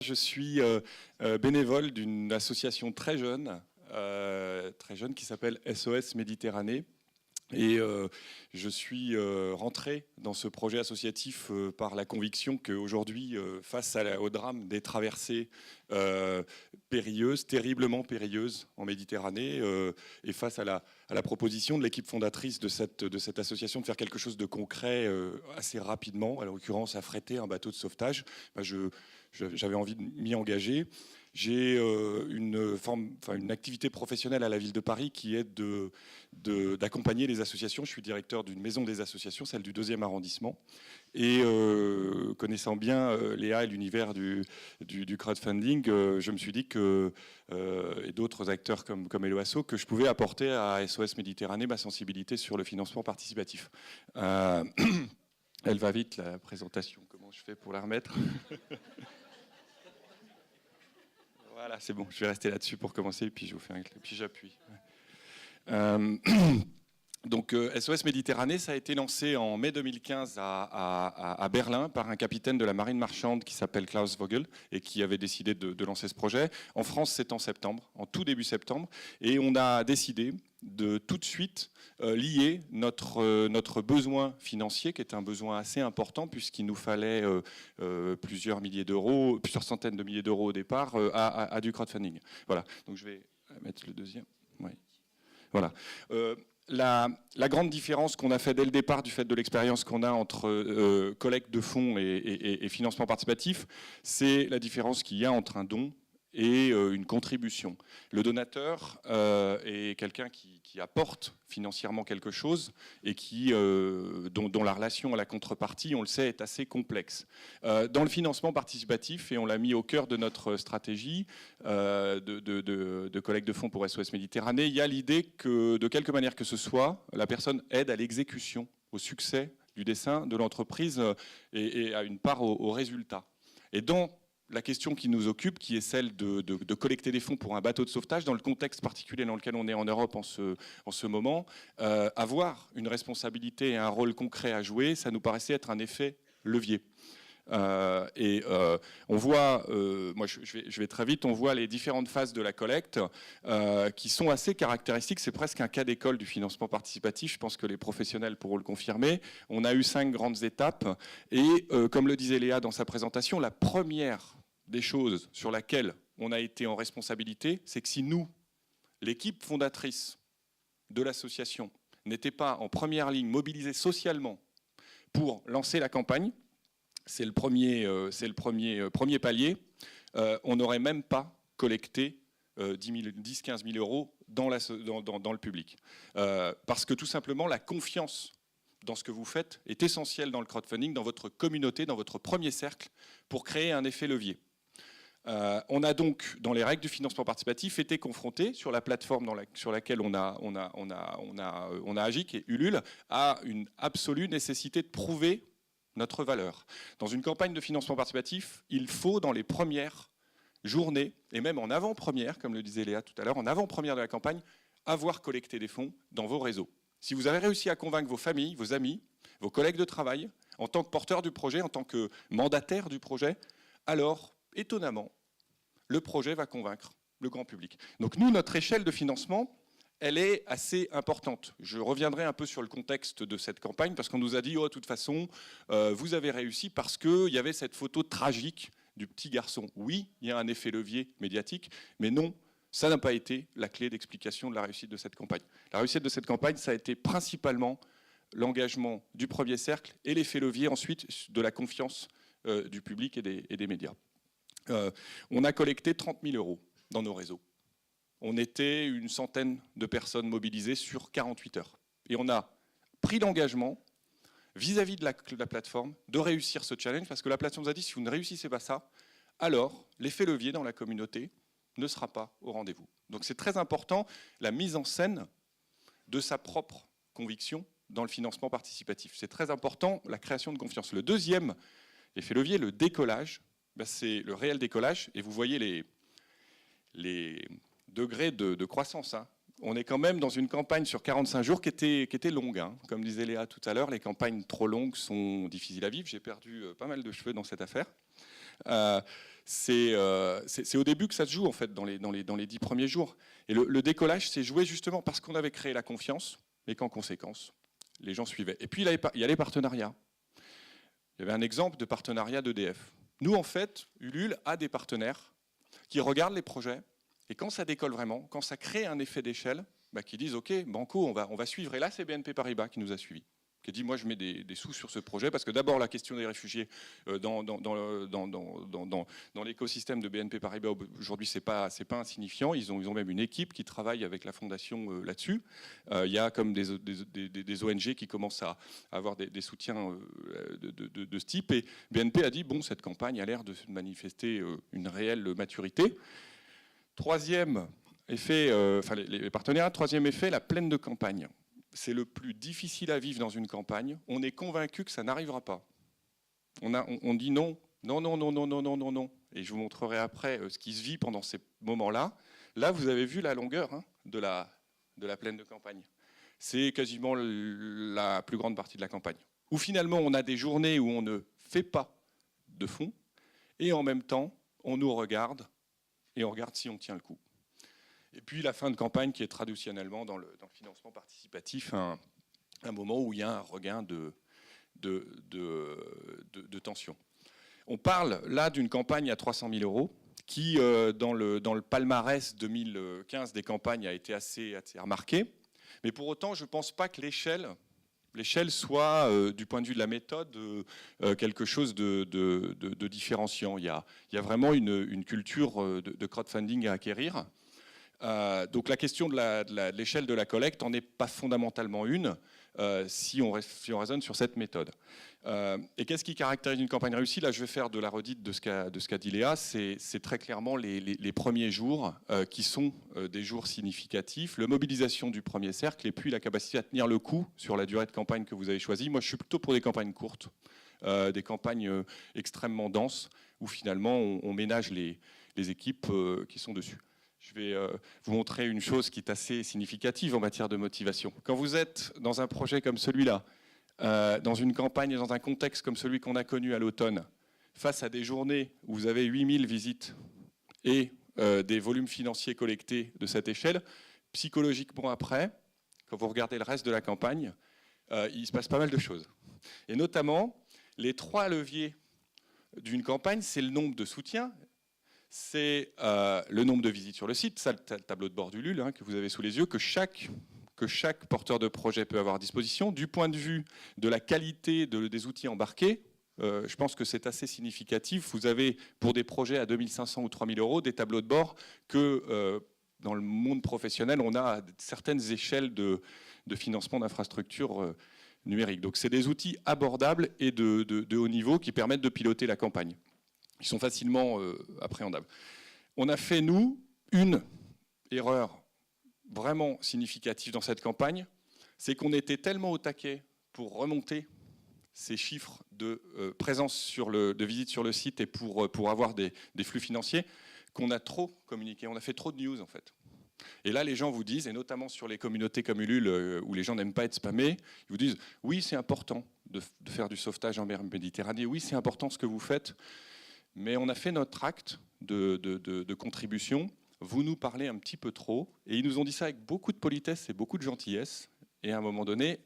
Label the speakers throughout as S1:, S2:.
S1: Je suis bénévole d'une association très jeune qui s'appelle SOS Méditerranée. Et je suis rentré dans ce projet associatif par la conviction qu'aujourd'hui, face au drame des traversées périlleuses, terriblement périlleuses en Méditerranée, et face à la proposition de l'équipe fondatrice de cette association de faire quelque chose de concret assez rapidement, à l'occurrence affréter un bateau de sauvetage, j'avais envie de m'y engager. J'ai une activité professionnelle à la ville de Paris qui est d'accompagner les associations. Je suis directeur d'une maison des associations, celle du 2e arrondissement. Et connaissant bien Léa et l'univers du crowdfunding, je me suis dit que, et d'autres acteurs comme Eloasso, que je pouvais apporter à SOS Méditerranée ma sensibilité sur le financement participatif. Elle va vite, la présentation. Comment je fais pour la remettre ? Voilà, c'est bon, je vais rester là-dessus pour commencer, puis je vous fais puis j'appuie. Donc SOS Méditerranée, ça a été lancé en mai 2015 à Berlin par un capitaine de la marine marchande qui s'appelle Klaus Vogel et qui avait décidé de lancer ce projet. En France, c'est en septembre, en tout début septembre, et on a décidé de tout de suite lier notre besoin financier, qui est un besoin assez important puisqu'il nous fallait plusieurs centaines de milliers d'euros au départ, à du crowdfunding. Voilà, donc je vais mettre le deuxième. Oui. Voilà. La grande différence qu'on a fait dès le départ du fait de l'expérience qu'on a entre collecte de fonds et financement participatif, c'est la différence qu'il y a entre un don et une contribution. Le donateur est quelqu'un qui apporte financièrement quelque chose et dont la relation à la contrepartie, on le sait, est assez complexe. Dans le financement participatif, et on l'a mis au cœur de notre stratégie de collecte de fonds pour SOS Méditerranée, il y a l'idée que, de quelque manière que ce soit, la personne aide à l'exécution, au succès du dessein de l'entreprise et à une part au résultat. Et dans la question qui nous occupe, qui est celle de collecter des fonds pour un bateau de sauvetage, dans le contexte particulier dans lequel on est en Europe en ce moment, avoir une responsabilité et un rôle concret à jouer, ça nous paraissait être un effet levier. On voit, moi je vais très vite, on voit les différentes phases de la collecte qui sont assez caractéristiques. C'est presque un cas d'école du financement participatif. Je pense que les professionnels pourront le confirmer. On a eu 5 grandes étapes et comme le disait Léa dans sa présentation, la première des choses sur laquelle on a été en responsabilité, c'est que si nous, l'équipe fondatrice de l'association, n'était pas en première ligne mobilisée socialement pour lancer la campagne, c'est le premier palier, on n'aurait même pas collecté 10-15 000 euros dans le public. Parce que tout simplement, la confiance dans ce que vous faites est essentielle dans le crowdfunding, dans votre communauté, dans votre premier cercle, pour créer un effet levier. On a donc, dans les règles du financement participatif, été confronté sur la plateforme sur laquelle on a agi, qui est Ulule, à une absolue nécessité de prouver notre valeur. Dans une campagne de financement participatif, il faut, dans les premières journées, et même en avant-première, comme le disait Léa tout à l'heure, en avant-première de la campagne, avoir collecté des fonds dans vos réseaux. Si vous avez réussi à convaincre vos familles, vos amis, vos collègues de travail, en tant que porteur du projet, en tant que mandataire du projet, alors, étonnamment, le projet va convaincre le grand public. Donc nous, notre échelle de financement, elle est assez importante. Je reviendrai un peu sur le contexte de cette campagne, parce qu'on nous a dit, oh, de toute façon, vous avez réussi parce qu'il y avait cette photo tragique du petit garçon. Oui, il y a un effet levier médiatique, mais non, ça n'a pas été la clé d'explication de la réussite de cette campagne. La réussite de cette campagne, ça a été principalement l'engagement du premier cercle et l'effet levier ensuite de la confiance du public et des médias. On a collecté 30 000 euros dans nos réseaux. On était une centaine de personnes mobilisées sur 48 heures. Et on a pris l'engagement, vis-à-vis de la plateforme, de réussir ce challenge, parce que la plateforme nous a dit, si vous ne réussissez pas ça, alors l'effet levier dans la communauté ne sera pas au rendez-vous. Donc c'est très important, la mise en scène de sa propre conviction dans le financement participatif. C'est très important, la création de confiance. Le deuxième effet levier, le décollage, c'est le réel décollage, et vous voyez les degrés de croissance. On est quand même dans une campagne sur 45 jours qui était longue. Comme disait Léa tout à l'heure, les campagnes trop longues sont difficiles à vivre. J'ai perdu pas mal de cheveux dans cette affaire. c'est au début que ça se joue en fait, dans les 10 premiers jours. Et le décollage s'est joué justement parce qu'on avait créé la confiance, mais qu'en conséquence, les gens suivaient. Et puis il y a les partenariats. Il y avait un exemple de partenariat d'EDF. Nous, en fait, Ulule a des partenaires qui regardent les projets, et quand ça décolle vraiment, quand ça crée un effet d'échelle, bah, qui disent « Ok, Banco, on va suivre » Et là, c'est BNP Paribas qui nous a suivis, qui a dit « Moi, je mets des sous sur ce projet, parce que d'abord, la question des réfugiés dans l'écosystème de BNP Paribas, aujourd'hui, c'est pas insignifiant. Ils ont même une équipe qui travaille avec la fondation là-dessus. Il y a comme des ONG qui commencent à avoir des soutiens de ce type. Et BNP a dit « Bon, cette campagne a l'air de manifester une réelle maturité. » Troisième effet, les partenaires. Troisième effet, la plaine de campagne. C'est le plus difficile à vivre dans une campagne. On est convaincu que ça n'arrivera pas. On dit non, non, non, non, non, non, non, non, non. Et je vous montrerai après ce qui se vit pendant ces moments-là. Là, vous avez vu la longueur de la plaine de campagne. C'est quasiment la plus grande partie de la campagne. Où finalement, on a des journées où on ne fait pas de fond, et en même temps, on nous regarde, et on regarde si on tient le coup. Et puis la fin de campagne qui est traditionnellement dans le financement participatif un moment où il y a un regain de tension. On parle là d'une campagne à 300 000 € qui, dans le palmarès 2015 des campagnes, a été assez remarquée. Mais pour autant, je ne pense pas que l'échelle soit, du point de vue de la méthode, quelque chose de différenciant. Il y a vraiment une culture de crowdfunding à acquérir. Donc la question de l'échelle de la collecte n'en est pas fondamentalement une si on raisonne sur cette méthode. Et qu'est-ce qui caractérise une campagne réussie? Là, je vais faire de la redite de ce qu'a dit Léa. C'est très clairement les premiers jours qui sont des jours significatifs, la mobilisation du premier cercle et puis la capacité à tenir le coup sur la durée de campagne que vous avez choisie. Moi, je suis plutôt pour des campagnes courtes, des campagnes extrêmement denses où finalement on ménage les équipes qui sont dessus. Je vais vous montrer une chose qui est assez significative en matière de motivation. Quand vous êtes dans un projet comme celui-là, dans une campagne, dans un contexte comme celui qu'on a connu à l'automne, face à des journées où vous avez 8000 visites et des volumes financiers collectés de cette échelle, psychologiquement après, quand vous regardez le reste de la campagne, il se passe pas mal de choses. Et notamment, les 3 leviers d'une campagne, c'est le nombre de soutiens, c'est le nombre de visites sur le site, ça, le tableau de bord d'Ulule que vous avez sous les yeux, que chaque porteur de projet peut avoir à disposition. Du point de vue de la qualité des outils embarqués, je pense que c'est assez significatif. Vous avez, pour des projets à 2500 ou 3000 € des tableaux de bord que dans le monde professionnel, on a certaines échelles de financement d'infrastructures numériques. Donc c'est des outils abordables et de haut niveau qui permettent de piloter la campagne. Ils sont facilement appréhendables. On a fait, nous, une erreur vraiment significative dans cette campagne, c'est qu'on était tellement au taquet pour remonter ces chiffres de présence de visite sur le site et pour avoir des flux financiers, qu'on a trop communiqué, on a fait trop de news en fait. Et là, les gens vous disent, et notamment sur les communautés comme Ulule, où les gens n'aiment pas être spammés, ils vous disent, oui, c'est important de faire du sauvetage en mer Méditerranée, oui, c'est important ce que vous faites, mais on a fait notre acte de contribution. Vous nous parlez un petit peu trop. Et ils nous ont dit ça avec beaucoup de politesse et beaucoup de gentillesse. Et à un moment donné,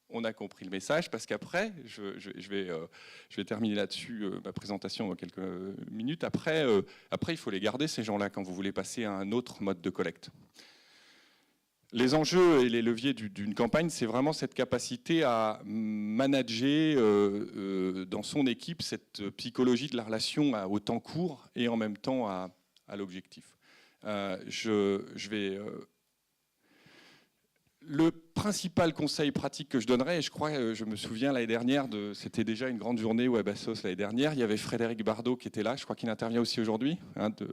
S1: on a compris le message. Parce qu'après, je vais terminer là-dessus ma présentation dans quelques minutes. Après, il faut les garder, ces gens-là, quand vous voulez passer à un autre mode de collecte. Les enjeux et les leviers d'une campagne, c'est vraiment cette capacité à manager dans son équipe cette psychologie de la relation au temps court et en même temps à l'objectif. Le principal conseil pratique que je donnerais, et je crois, je me souviens l'année dernière, c'était déjà une grande journée Webassos l'année dernière, il y avait Frédéric Bardot qui était là, je crois qu'il intervient aussi aujourd'hui,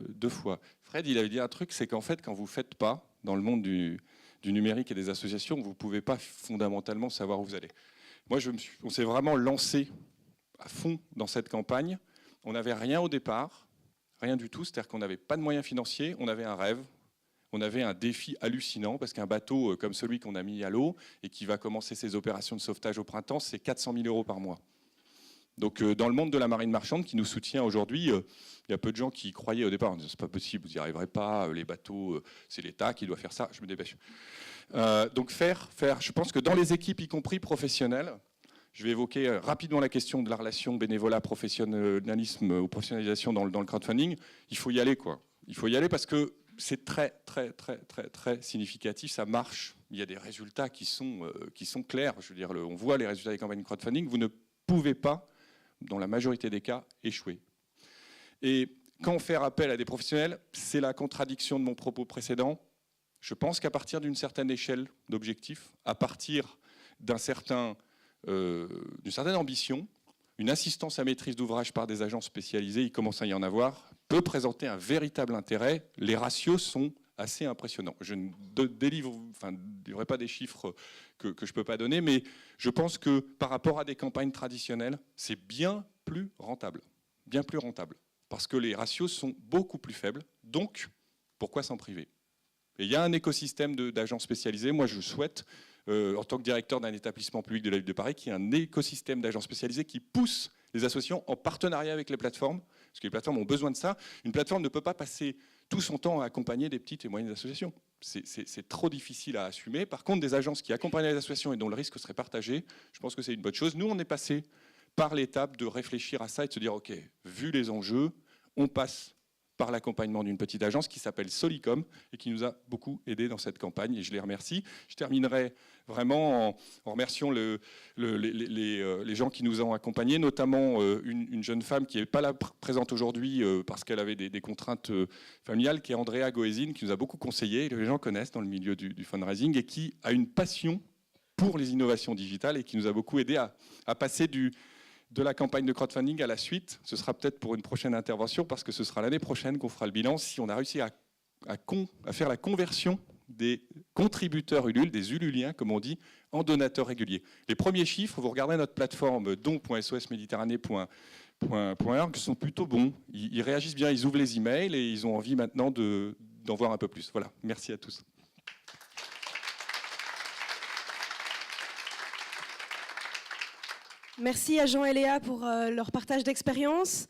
S1: 2 fois. Fred, il avait dit un truc, c'est qu'en fait, quand vous ne faites pas, dans le monde du numérique et des associations, vous ne pouvez pas fondamentalement savoir où vous allez. Moi, on s'est vraiment lancé à fond dans cette campagne. On n'avait rien au départ, rien du tout, c'est-à-dire qu'on n'avait pas de moyens financiers, on avait un rêve, on avait un défi hallucinant, parce qu'un bateau comme celui qu'on a mis à l'eau et qui va commencer ses opérations de sauvetage au printemps, c'est 400 000 € par mois. Donc dans le monde de la marine marchande qui nous soutient aujourd'hui, il y a peu de gens qui croyaient au départ, c'est pas possible, vous n'y arriverez pas, les bateaux, c'est l'État qui doit faire ça, je me dépêche. Donc faire, je pense que dans les équipes, y compris professionnelles, je vais évoquer rapidement la question de la relation bénévolat, professionnalisme ou professionnalisation dans le crowdfunding. Il faut y aller, quoi. Il faut y aller parce que c'est très, très, très, très, très significatif. Ça marche. Il y a des résultats qui sont clairs. Je veux dire, on voit les résultats des campagnes crowdfunding. Vous ne pouvez pas, dans la majorité des cas, échouer. Et quand faire appel à des professionnels, c'est la contradiction de mon propos précédent. Je pense qu'à partir d'une certaine échelle d'objectifs, à partir d'une certaine ambition, une assistance à maîtrise d'ouvrage par des agents spécialisés, il commence à y en avoir, peut présenter un véritable intérêt. Les ratios sont assez impressionnants. Je ne livrerai pas des chiffres que je ne peux pas donner, mais je pense que par rapport à des campagnes traditionnelles, c'est bien plus rentable. Bien plus rentable. Parce que les ratios sont beaucoup plus faibles. Donc, pourquoi s'en priver ? Et il y a un écosystème d'agents spécialisés. Moi, je souhaite, en tant que directeur d'un établissement public de la ville de Paris, qu'il y ait un écosystème d'agents spécialisés qui pousse les associations en partenariat avec les plateformes, parce que les plateformes ont besoin de ça. Une plateforme ne peut pas passer tout son temps à accompagner des petites et moyennes associations. C'est trop difficile à assumer. Par contre, des agences qui accompagnent les associations et dont le risque serait partagé, je pense que c'est une bonne chose. Nous, on est passé par l'étape de réfléchir à ça et de se dire, OK, vu les enjeux, on passe par l'accompagnement d'une petite agence qui s'appelle Solicom et qui nous a beaucoup aidé dans cette campagne et je les remercie. Je terminerai vraiment en remerciant les gens qui nous ont accompagnés, notamment une jeune femme qui n'est pas là présente aujourd'hui parce qu'elle avait des contraintes familiales, qui est Andrea Goesine, qui nous a beaucoup conseillé, les gens connaissent dans le milieu du fundraising, et qui a une passion pour les innovations digitales et qui nous a beaucoup aidé à passer de la campagne de crowdfunding à la suite. Ce sera peut-être pour une prochaine intervention, parce que ce sera l'année prochaine qu'on fera le bilan, si on a réussi à faire la conversion des contributeurs Ulule, des Ululiens, comme on dit, en donateurs réguliers. Les premiers chiffres, vous regardez notre plateforme don.sosméditerranée.org, sont plutôt bons. Ils réagissent bien, ils ouvrent les emails et ils ont envie maintenant d'en voir un peu plus. Voilà, merci à tous.
S2: Merci à Jean et Léa pour leur partage d'expérience.